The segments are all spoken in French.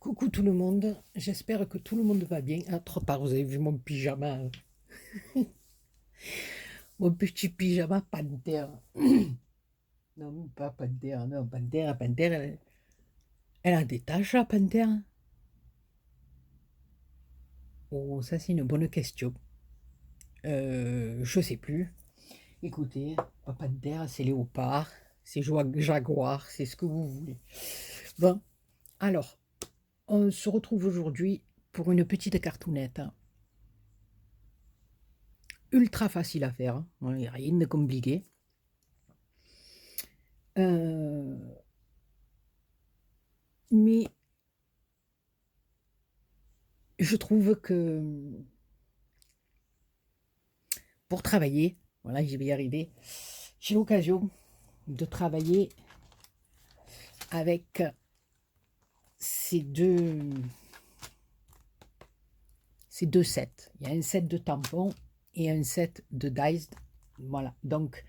Coucou tout le monde, j'espère que tout le monde va bien. Ah, trop tard, vous avez vu mon pyjama, mon petit pyjama panthère. Non, pas panthère, non, panthère, elle a des taches, la panthère. Oh, ça c'est une bonne question. Je sais plus. Écoutez, pas panthère, c'est léopard, c'est jaguar, c'est ce que vous voulez. Bon, alors, on se retrouve aujourd'hui pour une petite cartoonette, hein. Ultra facile à faire, hein. Il n'y a rien de compliqué. Euh, mais je trouve que pour travailler, voilà, j'y vais y arriver, j'ai l'occasion de travailler avec ces deux sets. Il y a un set de tampons et un set de dies. Voilà, donc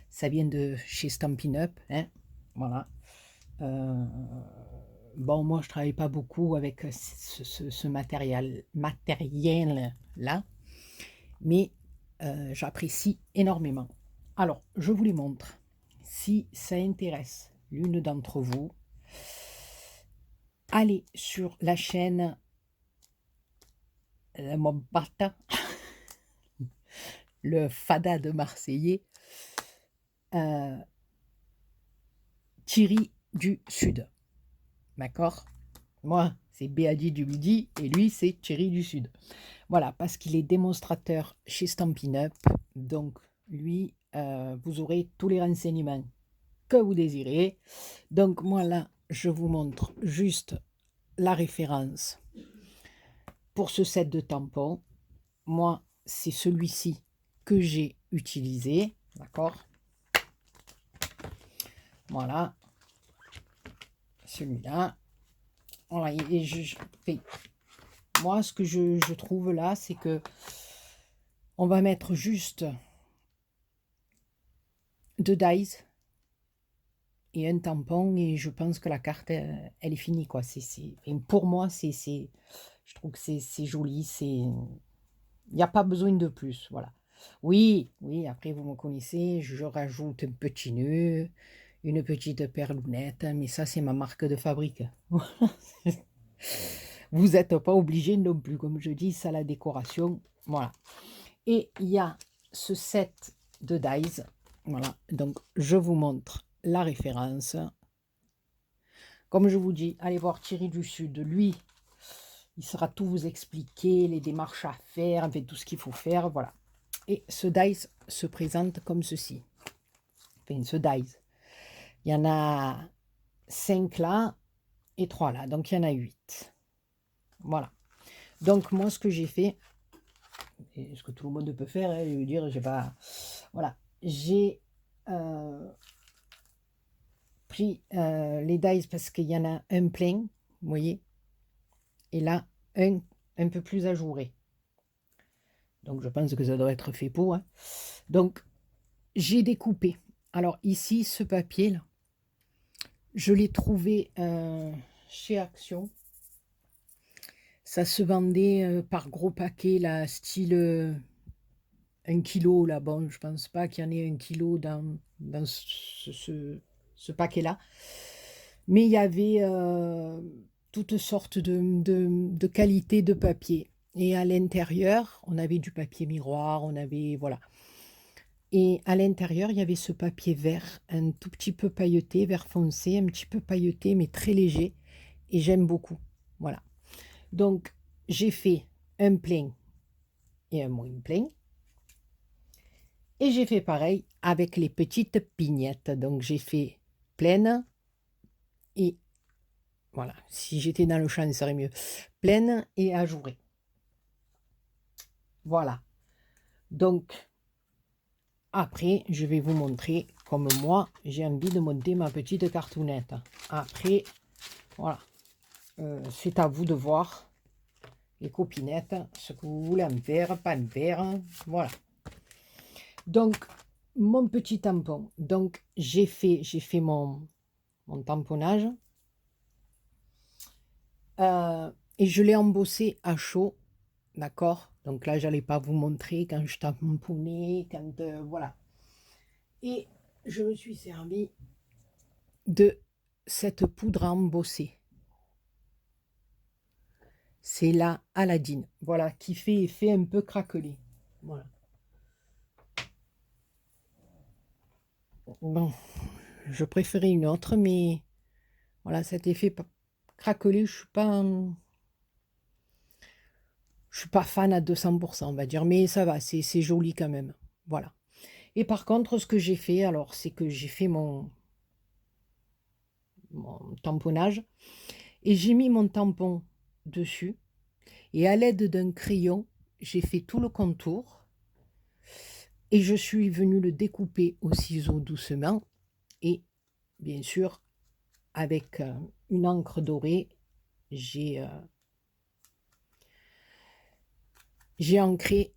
ça vient de chez Stampin' Up, hein, voilà. Euh, bon, moi je travaille pas beaucoup avec ce matériel-là, mais j'apprécie énormément. Alors, je vous les montre. Si ça intéresse l'une d'entre vous, allez sur la chaîne Mon Parta, le Fada de Marseillais, euh, Thierry du Sud. D'accord? Moi, c'est Béadi du Midi et lui, c'est Thierry du Sud. Voilà, parce qu'il est démonstrateur chez Stampin' Up. Donc, lui, vous aurez tous les renseignements que vous désirez. Donc, moi, là, je vous montre juste la référence pour ce set de tampons. Moi, c'est celui-ci que j'ai utilisé. D'accord? Voilà. Celui-là. Voilà, et moi, ce que je trouve là, c'est que on va mettre juste deux dies et un tampon et je pense que la carte, elle est finie, quoi. Pour moi, je trouve que c'est joli, il n'y a pas besoin de plus, voilà. Oui, oui, après vous me connaissez, je rajoute un petit nœud, une petite perlounette, mais ça c'est ma marque de fabrique. Vous n'êtes pas obligé non plus, comme je dis, ça la décoration, voilà. Et il y a ce set de dies, voilà, donc je vous montre la référence. Comme je vous dis, allez voir Thierry du Sud, lui, il saura tout vous expliquer, les démarches à faire, en fait, tout ce qu'il faut faire, voilà. Et ce dice se présente comme ceci. Enfin, ce dice. Il y en a 5 là et 3 là, donc il y en a 8. Voilà. Donc moi, ce que j'ai fait, et ce que tout le monde peut faire, hein, je veux dire, j'ai pas... Voilà. J'ai pris les dice parce qu'il y en a un plein, vous voyez, et là, un peu plus ajouré. Donc je pense que ça doit être fait pour. Hein. Donc j'ai découpé. Alors ici, ce papier-là, je l'ai trouvé chez Action. Ça se vendait par gros paquet, là, style 1 kilo. Là. Bon, je pense pas qu'il y en ait 1 kilo dans ce paquet-là. Mais il y avait toutes sortes de qualités de papier. Et à l'intérieur, on avait du papier miroir, on avait... Voilà. Et à l'intérieur, il y avait ce papier vert, un tout petit peu pailleté, vert foncé, un petit peu pailleté, mais très léger. Et j'aime beaucoup. Voilà. Donc, j'ai fait un plein et un moins plein. Et j'ai fait pareil avec les petites pignettes. Donc, j'ai fait pleine et voilà. Si j'étais dans le champ, ça serait mieux. Pleine et ajourée. Voilà. Donc, après, je vais vous montrer comme moi, j'ai envie de monter ma petite cartoonette. Après, voilà. C'est à vous de voir, les copinettes, ce que vous voulez en faire, pas en faire. Voilà. Donc, mon petit tampon. Donc, j'ai fait mon tamponnage. Et je l'ai embossé à chaud, d'accord? Donc là, j'allais pas vous montrer quand je tamponnais, quand voilà. Et je me suis servi de cette poudre à embosser. C'est la Aladdin, voilà, qui fait effet un peu craquelé. Voilà. Bon, je préférais une autre, mais voilà, cet effet craquelé, je suis pas fan à 200%, on va dire, mais ça va, c'est joli quand même. Voilà. Et par contre, ce que j'ai fait, alors, c'est que j'ai fait mon tamponnage et j'ai mis mon tampon dessus. Et à l'aide d'un crayon, j'ai fait tout le contour et je suis venue le découper au ciseau doucement. Et bien sûr, avec une encre dorée, j'ai ancré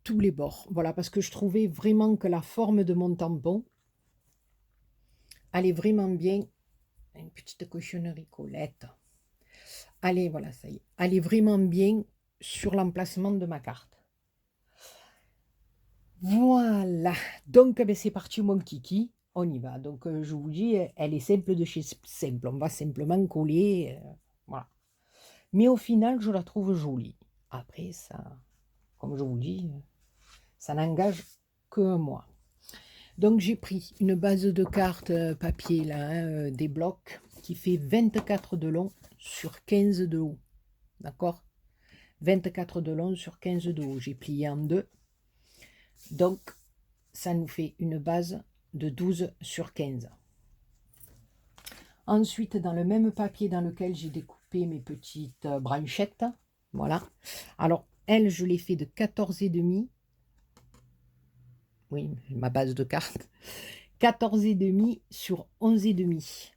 tous les bords. Voilà, parce que je trouvais vraiment que la forme de mon tampon allait vraiment bien. Une petite cochonnerie Colette. Allez, voilà, ça y est. Allait vraiment bien sur l'emplacement de ma carte. Voilà. Donc, ben, c'est parti, mon kiki. On y va. Donc, je vous dis, elle est simple de chez simple. On va simplement coller. Voilà. Mais au final, je la trouve jolie. Après, ça, comme je vous dis, ça n'engage que moi. Donc, j'ai pris une base de cartes papier, là, hein, des blocs, qui fait 24 de long sur 15 de haut. D'accord? 24 de long sur 15 de haut. J'ai plié en deux. Donc, ça nous fait une base de 12 sur 15. Ensuite, dans le même papier dans lequel j'ai découpé mes petites branchettes, voilà. Alors, elle, je l'ai fait de 14 et demi. Oui, ma base de cartes. 14 et demi sur 11 et demi.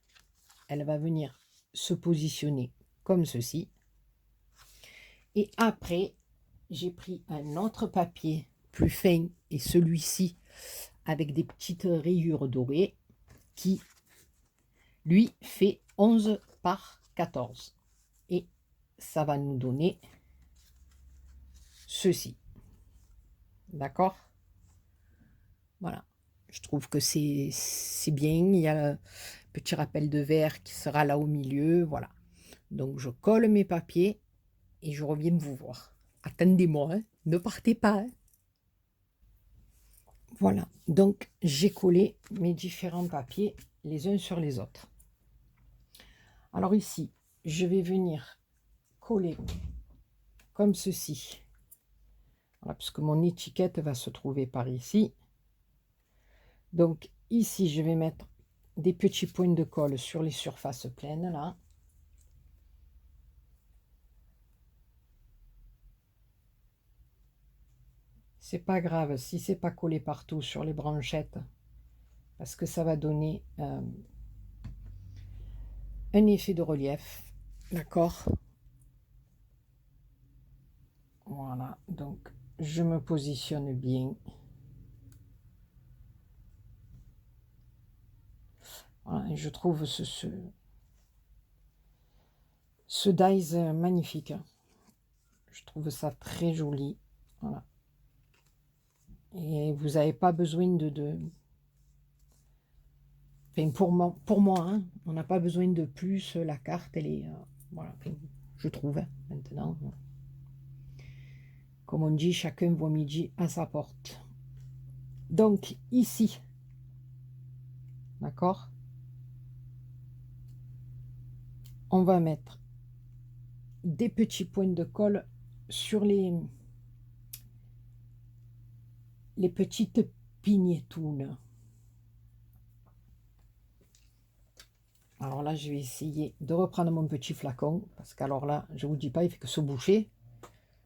Elle va venir se positionner comme ceci. Et après, j'ai pris un autre papier plus fin et celui-ci avec des petites rayures dorées qui, lui, fait 11 par 14. Et ça va nous donner ceci. D'accord? Voilà. Je trouve que c'est bien. Il y a le petit rappel de verre qui sera là au milieu. Voilà. Donc, je colle mes papiers et je reviens vous voir. Attendez-moi, hein. Ne partez pas. Hein. Voilà. Donc, j'ai collé mes différents papiers les uns sur les autres. Alors ici, je vais venir coller comme ceci. Voilà, puisque mon étiquette va se trouver par ici. Donc ici, je vais mettre des petits points de colle sur les surfaces pleines, là. C'est pas grave si c'est pas collé partout sur les branchettes, parce que ça va donner un effet de relief. D'accord? Voilà, donc je me positionne bien. Voilà, et je trouve ce dies magnifique. Je trouve ça très joli. Voilà. Et vous n'avez pas besoin enfin, pour moi hein, on n'a pas besoin de plus. La carte, elle est... voilà, enfin, je trouve, hein, maintenant. Comme on dit, chacun voit midi à sa porte. Donc, ici, d'accord, on va mettre des petits points de colle sur les petites pignetounes. Alors là, je vais essayer de reprendre mon petit flacon, parce qu'alors là, je vous dis pas, il fait que se boucher.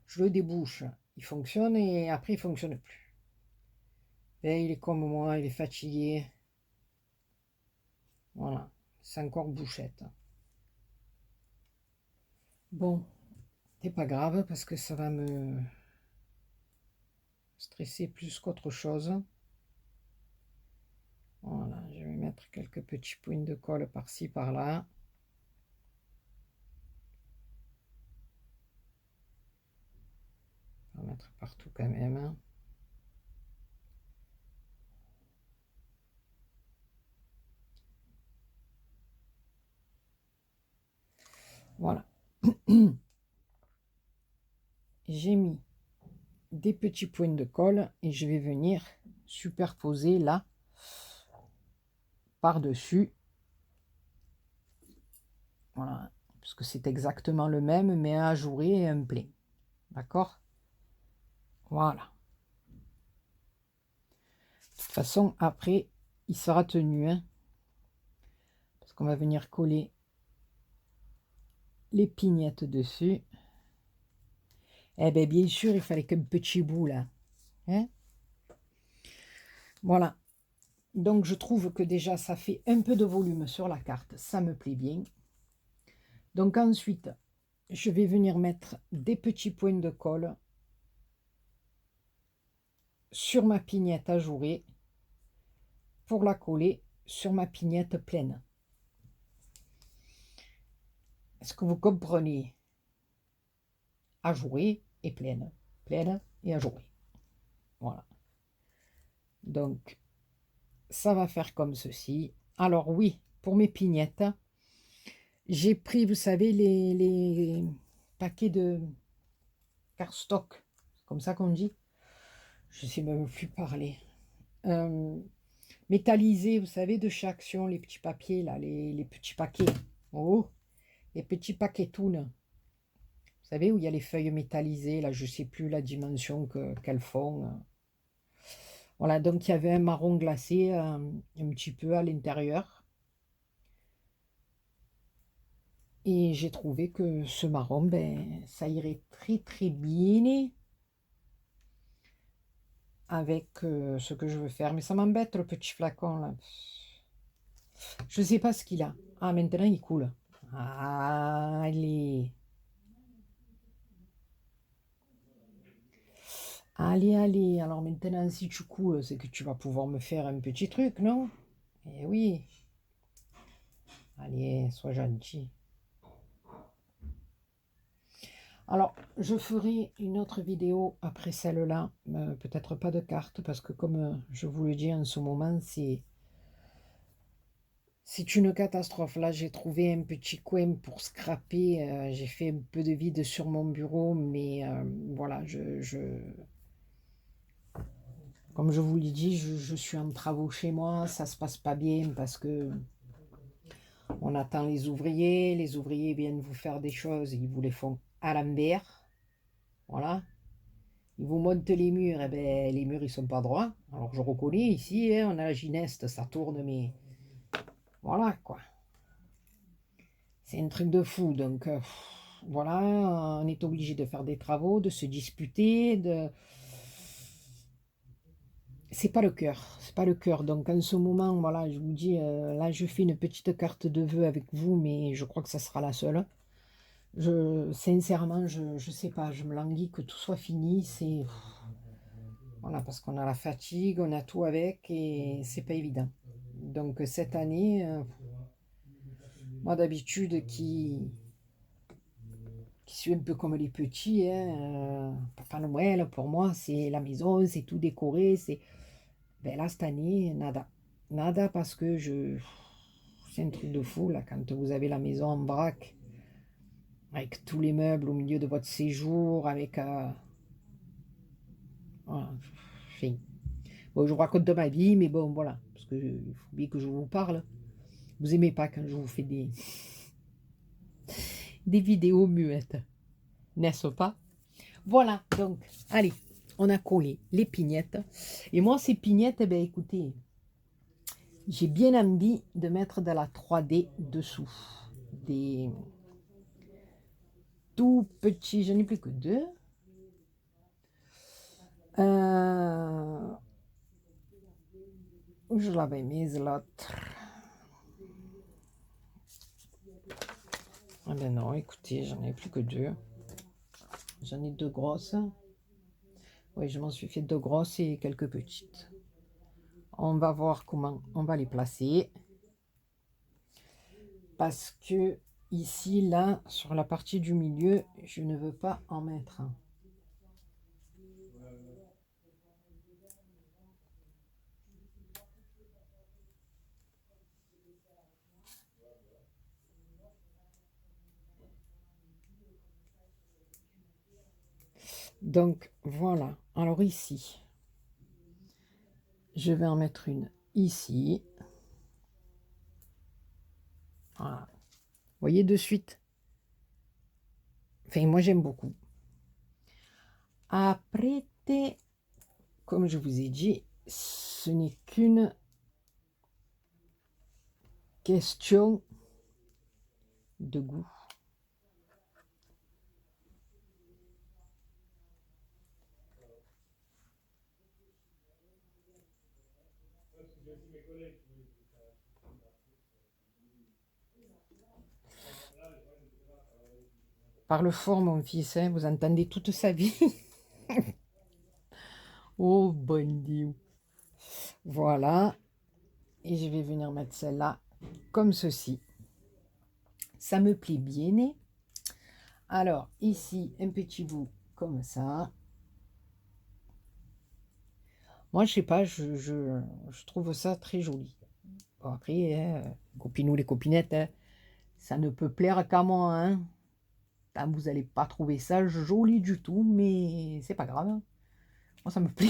Je le débouche, il fonctionne, et après, il fonctionne plus. Et il est comme moi, il est fatigué. Voilà, c'est encore bouchette. Bon, c'est pas grave, parce que ça va me stresser plus qu'autre chose. Voilà, je vais mettre quelques petits points de colle par-ci, par-là. mettre partout quand même, hein. Voilà. J'ai mis des petits points de colle et je vais venir superposer là par-dessus. Voilà, parce que c'est exactement le même, mais un ajouré et un plein. D'accord? Voilà. De toute façon, après, il sera tenu, hein, parce qu'on va venir coller les pignettes dessus. Eh bien, bien sûr, il fallait qu'un petit bout là. Hein? Voilà. Donc, je trouve que déjà, ça fait un peu de volume sur la carte. Ça me plaît bien. Donc, ensuite, je vais venir mettre des petits points de colle sur ma pignette ajourée pour la coller sur ma pignette pleine. Est-ce que vous comprenez? Ajourée et pleine. Pleine et ajourée. Voilà. Donc, ça va faire comme ceci. Alors oui, pour mes pignettes, j'ai pris, vous savez, les paquets de cardstock, comme ça qu'on dit. Je ne sais même plus parler. Métallisés, vous savez, de chez Action, les petits papiers, là, les petits paquets. Oh, les petits paquets Toon. Vous savez, où il y a les feuilles métallisées, là, je ne sais plus la dimension qu'elles font. Voilà, donc il y avait un marron glacé un petit peu à l'intérieur. Et j'ai trouvé que ce marron, ben, ça irait très très bien avec ce que je veux faire. Mais ça m'embête le petit flacon là. Je ne sais pas ce qu'il a. Ah, maintenant il coule. Allez. Allez, allez. Alors maintenant, si tu coules, c'est que tu vas pouvoir me faire un petit truc, non? Eh oui. Allez, sois gentil. Alors, je ferai une autre vidéo après celle-là, peut-être pas de cartes, parce que comme je vous le dis en ce moment, c'est une catastrophe. Là, j'ai trouvé un petit coin pour scraper, j'ai fait un peu de vide sur mon bureau, mais voilà, comme je vous l'ai dit, je suis en travaux chez moi, ça se passe pas bien, parce que on attend les ouvriers viennent vous faire des choses, ils vous les font à l'envers, voilà. Ils vous montent les murs, et ben les murs ils sont pas droits. Alors je reconnais ici, hein, on a la gineste, ça tourne, mais voilà quoi. C'est un truc de fou. Donc voilà, on est obligé de faire des travaux, de se disputer, de. C'est pas le cœur, c'est pas le cœur. Donc en ce moment, voilà, je vous dis, là je fais une petite carte de vœux avec vous, mais je crois que ça sera la seule. Sincèrement, je sais pas, je me languis que tout soit fini. C'est voilà, parce qu'on a la fatigue, on a tout avec et c'est pas évident. Donc cette année, moi d'habitude qui suis un peu comme les petits, hein, Papa Noël pour moi c'est la maison, c'est tout décoré, c'est. Ben là cette année, nada. Nada parce que c'est un truc de fou là, quand vous avez la maison en vrac, avec tous les meubles au milieu de votre séjour, avec voilà, enfin, bon, je vous raconte de ma vie, mais bon, voilà, parce que il faut bien que je vous parle. Vous aimez pas quand je vous fais des vidéos muettes, n'est-ce pas? Voilà, donc, allez, on a collé les pignettes. Et moi, ces pignettes, eh bien, écoutez, j'ai bien envie de mettre de la 3D dessous. Des tout petits, je n'ai plus que deux. Où je l'avais mise l'autre? Ah ben non, écoutez, j'en ai plus que deux. J'en ai deux grosses. Oui, je m'en suis fait deux grosses et quelques petites. On va voir comment on va les placer. Parce que ici, là, sur la partie du milieu, je ne veux pas en mettre un. Donc, voilà. Alors ici, je vais en mettre une ici. Voilà. Vous voyez de suite. Enfin, moi, j'aime beaucoup. Après, comme je vous ai dit, ce n'est qu'une question de goût. Parle fort, mon fils, hein, vous entendez toute sa vie. Oh, bon Dieu. Voilà. Et je vais venir mettre celle-là comme ceci. Ça me plaît bien. Hein. Alors, ici, un petit bout comme ça. Moi, je sais pas, je trouve ça très joli. Bon, après, hein, copinous, les copinettes, hein, ça ne peut plaire qu'à moi. Hein. Vous n'allez pas trouver ça joli du tout, mais c'est pas grave. Hein. Moi, ça me plaît.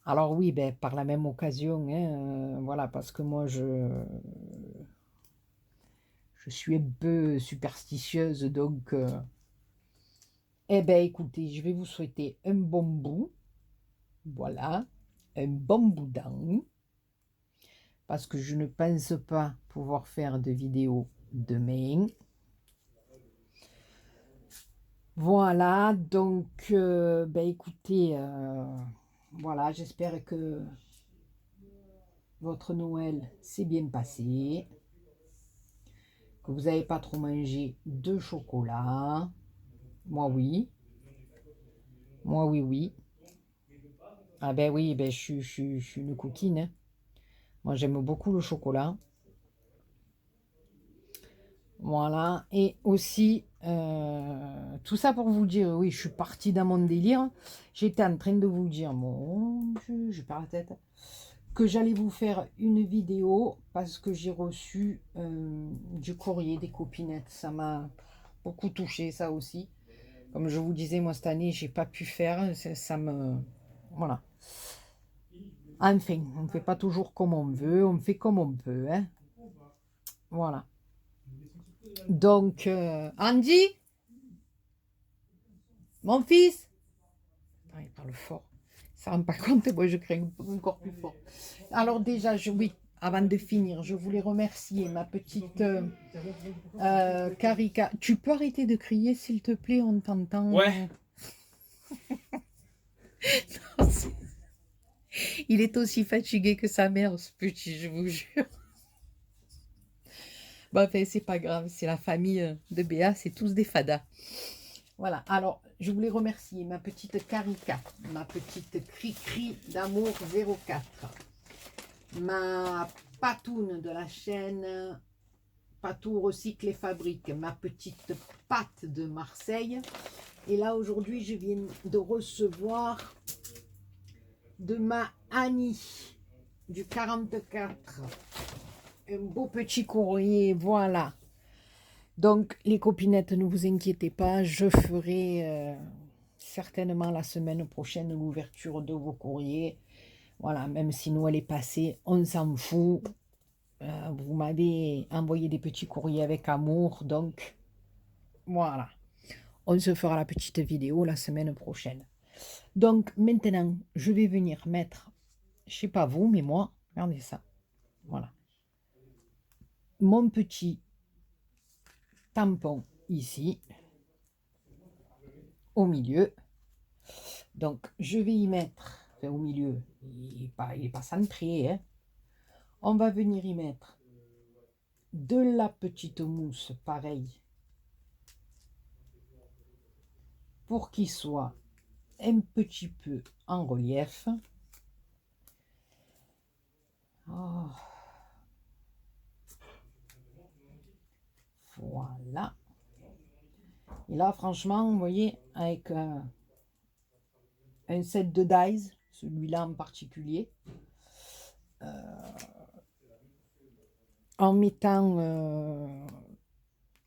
Alors oui, ben, par la même occasion, hein, voilà, parce que moi, je suis un peu superstitieuse, donc, eh ben, écoutez, je vais vous souhaiter un bon bout, voilà, un bon boudin, parce que je ne pense pas pouvoir faire de vidéo demain. Voilà, donc, ben, écoutez, voilà, j'espère que votre Noël s'est bien passé, que vous n'avez pas trop mangé de chocolat. Moi, oui. Moi, oui, oui. Ah ben oui, ben, je suis une coquine. Hein. Moi, j'aime beaucoup le chocolat. Voilà. Et aussi, tout ça pour vous dire, oui, je suis partie dans mon délire. J'étais en train de vous dire, mon Dieu, je perds la tête, que j'allais vous faire une vidéo parce que j'ai reçu du courrier des copinettes. Ça m'a beaucoup touché, ça aussi. Comme je vous disais, moi, cette année, j'ai pas pu faire. Ça me... Voilà. Enfin, on ne fait pas toujours comme on veut, on fait comme on peut. Hein. Voilà. Donc, Andy, mon fils, ah, il parle fort. Ça ne rend pas compte, moi je crains encore plus fort. Alors déjà, oui, avant de finir, je voulais remercier ma petite Karika. Tu peux arrêter de crier, s'il te plaît, on t'entend. Ouais. Il est aussi fatigué que sa mère, ce petit, je vous jure. Bon, enfin, c'est pas grave, c'est la famille de Béa, c'est tous des fadas. Voilà, alors je voulais remercier ma petite Karika, ma petite Cri-Cri d'amour 04, ma Patoune de la chaîne Patou Recycle et Fabrique, ma petite Pâte de Marseille. Et là, aujourd'hui, je viens de recevoir de ma Annie du 44 un beau petit courrier, voilà. Donc, les copinettes, ne vous inquiétez pas, je ferai certainement la semaine prochaine l'ouverture de vos courriers. Voilà, même si Noël est passé, on s'en fout. Vous m'avez envoyé des petits courriers avec amour, donc voilà. On se fera la petite vidéo la semaine prochaine. Donc, maintenant, je vais venir mettre, je sais pas vous, mais moi, regardez ça. Voilà. Mon petit tampon ici, au milieu. Donc, je vais y mettre, enfin, au milieu, il est pas centré, hein. On va venir y mettre de la petite mousse, pareil, pour qu'il soit un petit peu en relief. Oh. Voilà. Et là, franchement, vous voyez, avec un set de dies, celui-là en particulier, en mettant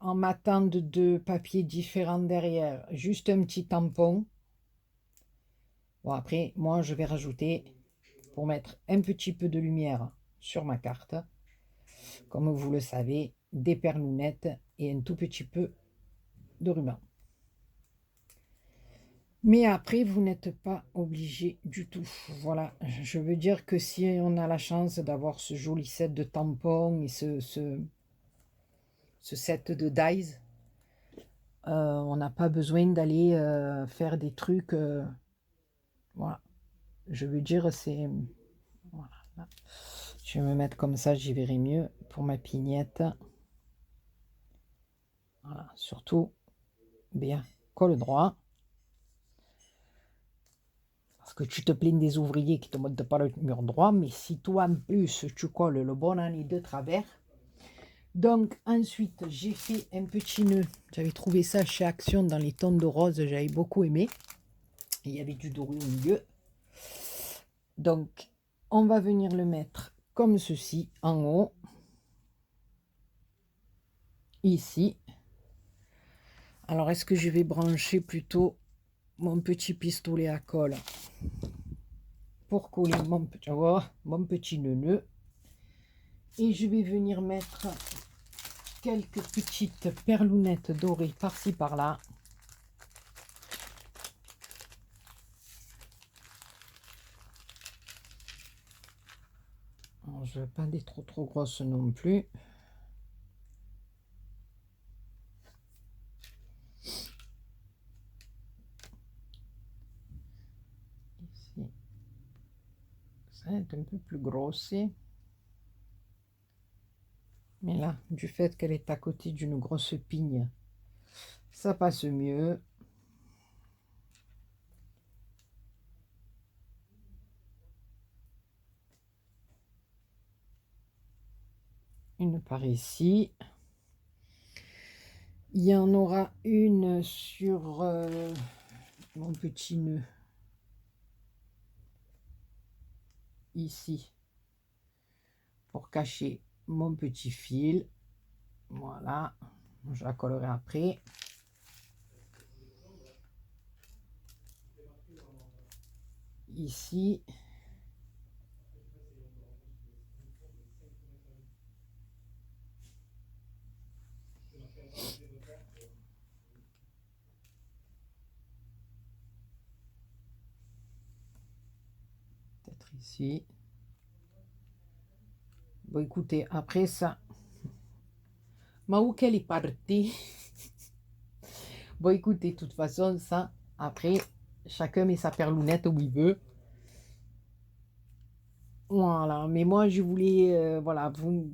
en m'attend de 2 papiers différents derrière, juste un petit tampon. Bon, après, moi, je vais rajouter, pour mettre un petit peu de lumière sur ma carte, comme vous le savez, des perlounettes et un tout petit peu de ruban. Mais après, vous n'êtes pas obligé du tout. Voilà, je veux dire que si on a la chance d'avoir ce joli set de tampons et ce set de dies, on n'a pas besoin d'aller faire des trucs. Voilà, je veux dire, c'est... Voilà, là. Je vais me mettre comme ça, j'y verrai mieux pour ma pignette. Voilà, surtout, bien, col droit. Parce que tu te plains des ouvriers qui ne te montent pas le mur droit, mais si toi en plus tu colles le bon année de travers. Donc ensuite j'ai fait un petit nœud. J'avais trouvé ça chez Action dans les tons de rose, j'avais beaucoup aimé. Et il y avait du doré au milieu. Donc on va venir le mettre comme ceci en haut. Ici. Alors est-ce que je vais brancher plutôt mon petit pistolet à colle pour coller mon petit nœud. Et je vais venir mettre quelques petites perlounettes dorées par-ci par-là. Je veux pas des trop grosses non plus. Ici, ça est un peu plus grossé. Mais là, du fait qu'elle est à côté d'une grosse pigne, ça passe mieux. Une par ici. Il y en aura une sur mon petit nœud. Ici. Pour cacher mon petit fil. Voilà. Je la collerai après. Ici. Peut-être ici. Bon, écoutez, après ça... Ma où qu'elle est partie. Bon, écoutez, de toute façon, ça, après, chacun met sa perlounette où il veut. Voilà, mais moi, je voulais voilà, vous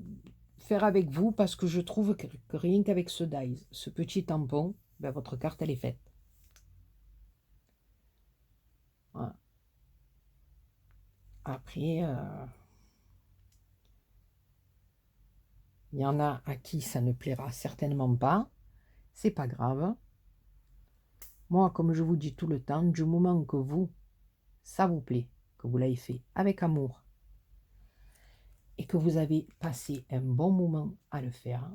faire avec vous parce que je trouve que rien qu'avec ce dies, ce petit tampon, ben, votre carte, elle est faite. Voilà. Après, il y en a à qui ça ne plaira certainement pas. C'est pas grave. Moi, comme je vous dis tout le temps, du moment que vous, ça vous plaît, que vous l'avez fait avec amour et que vous avez passé un bon moment à le faire,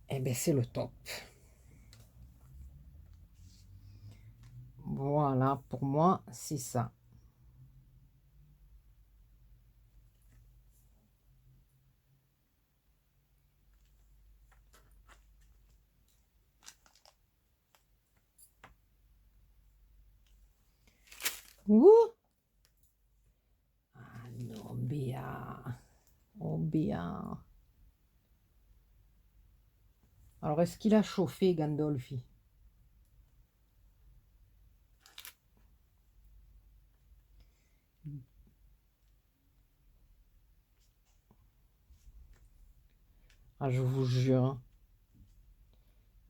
eh bien, c'est le top. Voilà, pour moi, c'est ça. Ouh! Ah non, Béa. Oh, Béa. Alors, est-ce qu'il a chauffé, Gandolfi? Ah, je vous jure, hein.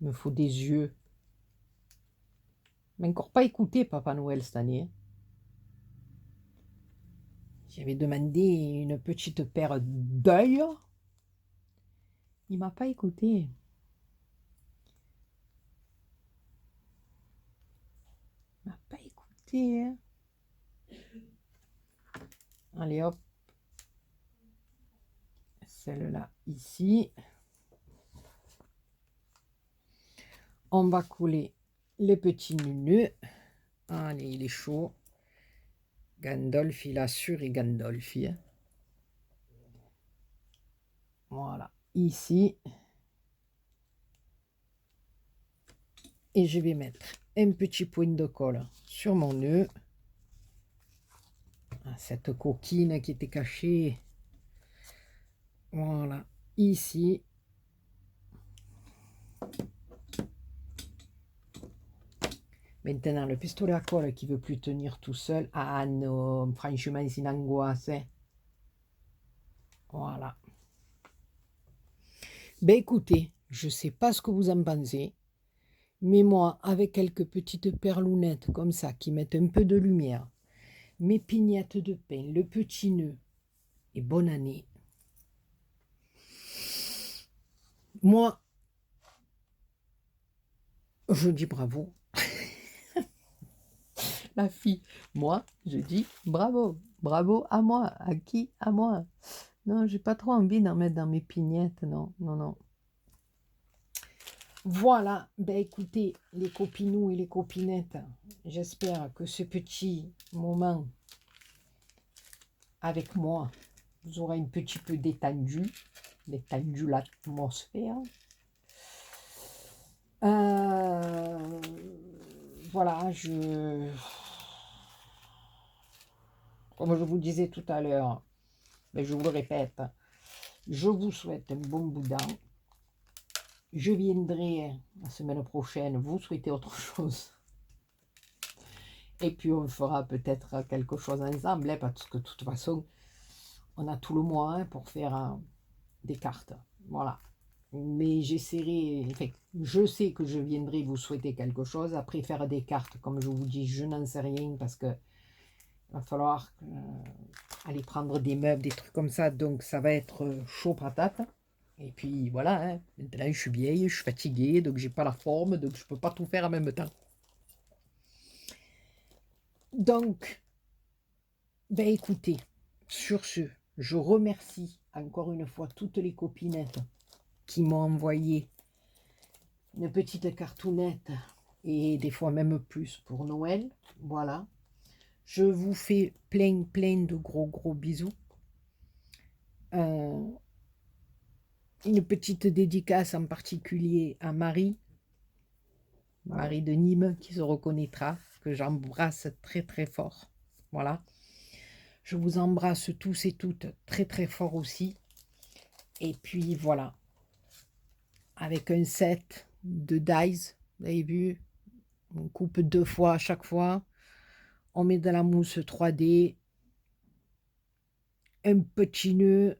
Il me faut des yeux. Mais encore pas écouté Papa Noël cette année, hein. J'avais demandé une petite paire d'œils. Il m'a pas écouté. Il m'a pas écouté, hein. Allez hop. Celle-là ici. On va coller les petits nœuds. Allez, il est chaud. Gandolfi, la et Gandolfi. Hein. Voilà, ici. Et je vais mettre un petit point de colle sur mon nœud. Cette coquine qui était cachée. Voilà, ici. Maintenant, le pistolet à colle qui veut plus tenir tout seul. Ah non, franchement, c'est une angoisse. Hein. Voilà. Ben écoutez, je ne sais pas ce que vous en pensez, mais moi, avec quelques petites perlounettes comme ça, qui mettent un peu de lumière, mes pignettes de pain, le petit nœud, et bonne année. Moi, je dis bravo. La fille, moi, je dis bravo. Bravo à moi. À qui? À moi. Non, j'ai pas trop envie d'en mettre dans mes pignettes, non, non, non. Voilà, ben écoutez, les copinous et les copinettes, j'espère que ce petit moment avec moi vous aura un petit peu détendu l'atmosphère. Voilà, comme je vous disais tout à l'heure, mais je vous le répète, je vous souhaite un bon boudin. Je viendrai la semaine prochaine vous souhaiter autre chose. Et puis on fera peut-être quelque chose ensemble, hein, parce que de toute façon, on a tout le mois hein, pour faire des cartes. Voilà. Mais j'essaierai, enfin, je sais que je viendrai vous souhaiter quelque chose. Après, faire des cartes, comme je vous dis, je n'en sais rien parce que va falloir aller prendre des meubles, des trucs comme ça. Donc, ça va être chaud patate. Et puis, voilà. Hein. Maintenant, je suis vieille, je suis fatiguée, donc j'ai pas la forme, donc je peux pas tout faire en même temps. Donc, ben écoutez, sur ce, je remercie encore une fois toutes les copinettes qui m'ont envoyé une petite cartoonnette et des fois même plus pour Noël. Voilà. Je vous fais plein de gros bisous. Une petite dédicace en particulier à Marie de Nîmes qui se reconnaîtra, que j'embrasse très fort. Voilà. Je vous embrasse tous et toutes très fort aussi. Et puis voilà. Avec un set de dies, vous avez vu, on coupe 2 fois à chaque fois. On met de la mousse 3D, un petit nœud,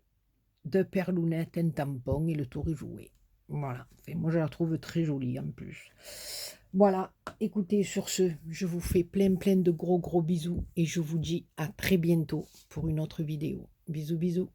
2 perlounettes, un tampon et le tour est joué. Voilà, et moi je la trouve très jolie en plus. Voilà, écoutez, sur ce, je vous fais plein de gros bisous et je vous dis à très bientôt pour une autre vidéo. Bisous.